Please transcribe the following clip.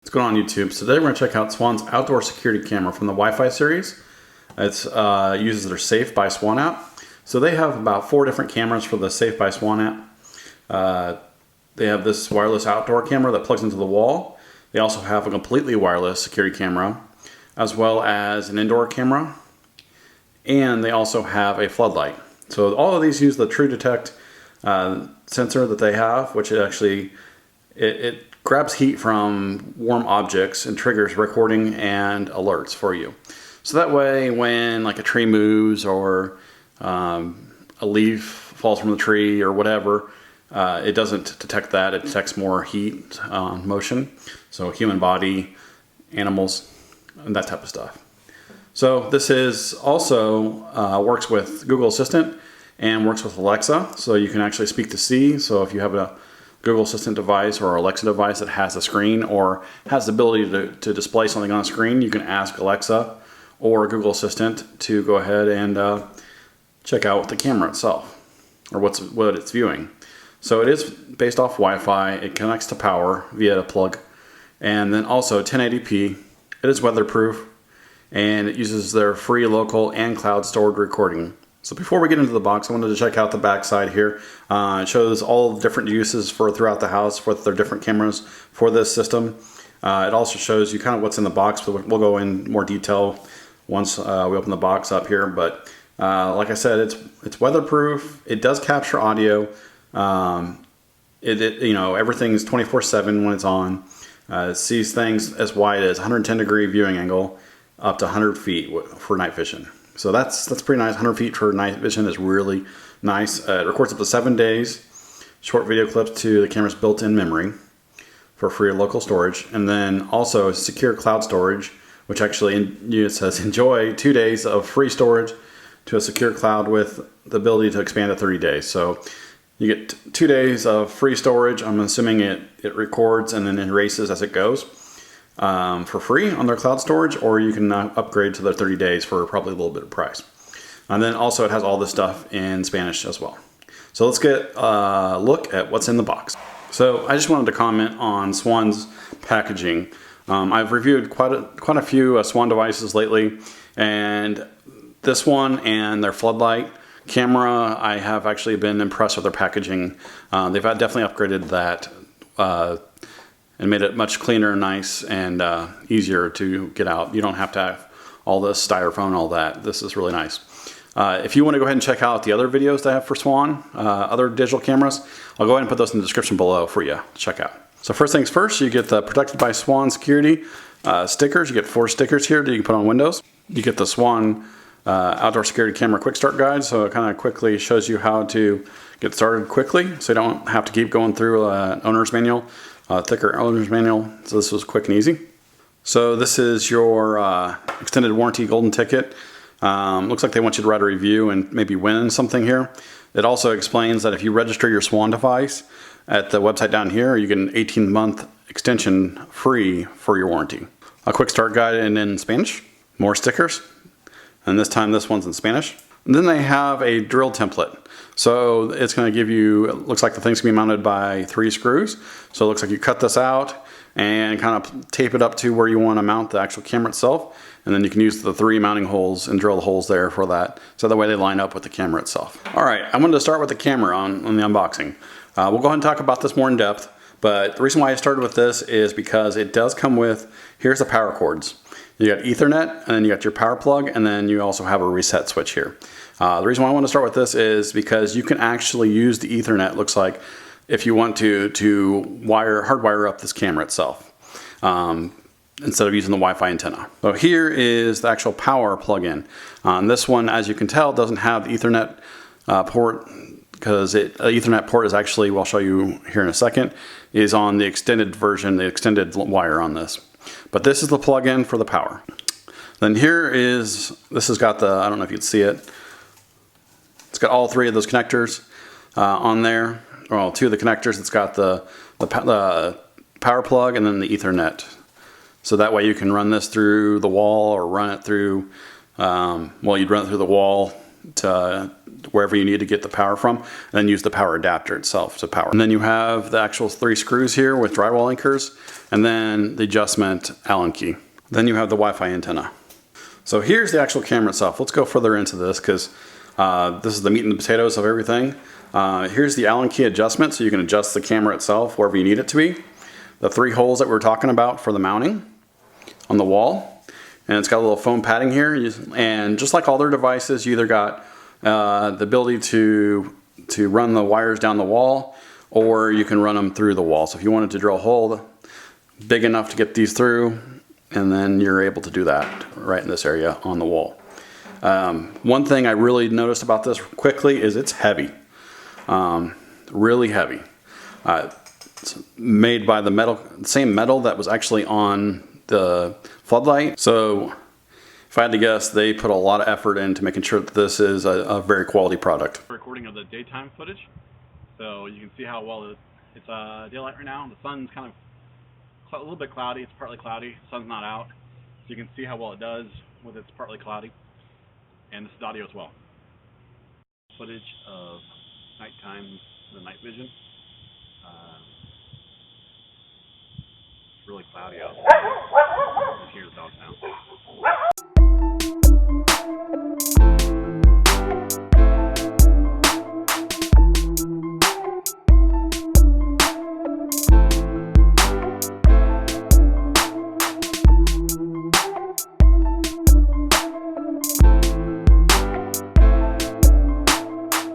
What's going on YouTube? So today we're going to check out Swann's outdoor security camera from the Wi-Fi series. It uses their Safe by Swann app. So they have about 4 different cameras for the Safe by Swann app. They have this wireless outdoor camera that plugs into the wall. They also have a completely wireless security camera, as well as an indoor camera. And they also have a floodlight. So all of these use the True Detect sensor that they have, which it grabs heat from warm objects and triggers recording and alerts for you. So that way when like a tree moves or a leaf falls from the tree or whatever, it doesn't detect that. It detects more heat motion. So human body, animals, and that type of stuff. So this is also works with Google Assistant and works with Alexa. So you can actually speak to C. So if you have a Google Assistant device or Alexa device that has a screen or has the ability to display something on a screen, you can ask Alexa or Google Assistant to go ahead and check out the camera itself or what it's viewing. So it is based off Wi-Fi. It connects to power via a plug, and then also 1080p. It is weatherproof, and it uses their free local and cloud stored recording. So before we get into the box, I wanted to check out the back side here. It shows all the different uses for throughout the house with their different cameras for this system. It also shows you kind of what's in the box, but we'll go in more detail once we open the box up here. But like I said, it's weatherproof. It does capture audio. You know, everything's 24/7 when it's on. It sees things as wide as 110-degree viewing angle up to 100 feet for night vision. So that's pretty nice. 100 feet for night vision is really nice. It records up to 7 days. Short video clips to the camera's built-in memory for free local storage. And then also secure cloud storage, which actually it says enjoy 2 days of free storage to a secure cloud with the ability to expand to 30 days. So you get 2 days of free storage. I'm assuming it records and then erases as it goes. For free on their cloud storage, or you can upgrade to the 30 days for probably a little bit of price. And then also it has all this stuff in Spanish as well. So let's get a look at what's in the box. So I just wanted to comment on Swann's packaging. I've reviewed quite a few Swann devices lately, and this one and their floodlight camera, I have actually been impressed with their packaging. They've definitely upgraded that and made it much cleaner and nice and easier to get out. You don't have to have all this styrofoam and all that. This is really nice. If you want to go ahead and check out the other videos that I have for Swann, other digital cameras, I'll go ahead and put those in the description below for you to check out. So first things first, you get the Protected by Swann security stickers. You get 4 stickers here that you can put on windows. You get the Swann outdoor security camera quick start guide. So it kind of quickly shows you how to get started quickly, so you don't have to keep going through an owner's manual. Thicker owner's manual, so this was quick and easy. So this is your extended warranty golden ticket. Looks like they want you to write a review and maybe win something here. It also explains that if you register your Swann device at the website down here, you get an 18-month extension free for your warranty. A quick start guide and in Spanish. More stickers, and this time this one's in Spanish. And then they have a drill template. So it's going to give you, it looks like the thing's going to be mounted by 3 screws. So it looks like you cut this out and kind of tape it up to where you want to mount the actual camera itself. And then you can use the 3 mounting holes and drill the holes there for that. So that way they line up with the camera itself. All right, I wanted to start with the camera on the unboxing. We'll go ahead and talk about this more in depth. But the reason why I started with this is because it does come with, here's the power cords. You got Ethernet, and then you got your power plug, and then you also have a reset switch here. The reason why I want to start with this is because you can actually use the Ethernet, looks like, if you want to hardwire up this camera itself, instead of using the Wi-Fi antenna. So here is the actual power plug-in. This one, as you can tell, doesn't have the Ethernet port, because the Ethernet port is actually, well, I'll show you here in a second, is on the extended version, the extended wire on this. But this is the plug-in for the power. Then this has got the, I don't know if you can see it, it's got all 3 of those connectors on there. Well, 2 of the connectors. It's got the power plug and then the Ethernet. So that way you can run this through the wall or run it through, well, you'd run it through the wall to wherever you need to get the power from, and then use the power adapter itself to power. And then you have the actual 3 screws here with drywall anchors, and then the adjustment Allen key. Then you have the Wi-Fi antenna. So here's the actual camera itself. Let's go further into this because this is the meat and the potatoes of everything. Here's the Allen key adjustment, so you can adjust the camera itself wherever you need it to be. The 3 holes that we were talking about for the mounting on the wall. And it's got a little foam padding here. And just like all their devices, you either got the ability to run the wires down the wall, or you can run them through the wall. So if you wanted to drill a hole big enough to get these through, and then you're able to do that right in this area on the wall. One thing I really noticed about this quickly is it's heavy. Really heavy. It's made by the same metal that was actually on the floodlight. So if I had to guess, they put a lot of effort into making sure that this is a very quality product. Recording of the daytime footage, so you can see how well it's daylight right now. The sun's kind of a little bit cloudy. It's partly cloudy. The sun's not out, so you can see how well it does with it's partly cloudy. And this is audio as well. Footage of nighttime, the night vision. It's really cloudy out. You can hear the dogs now.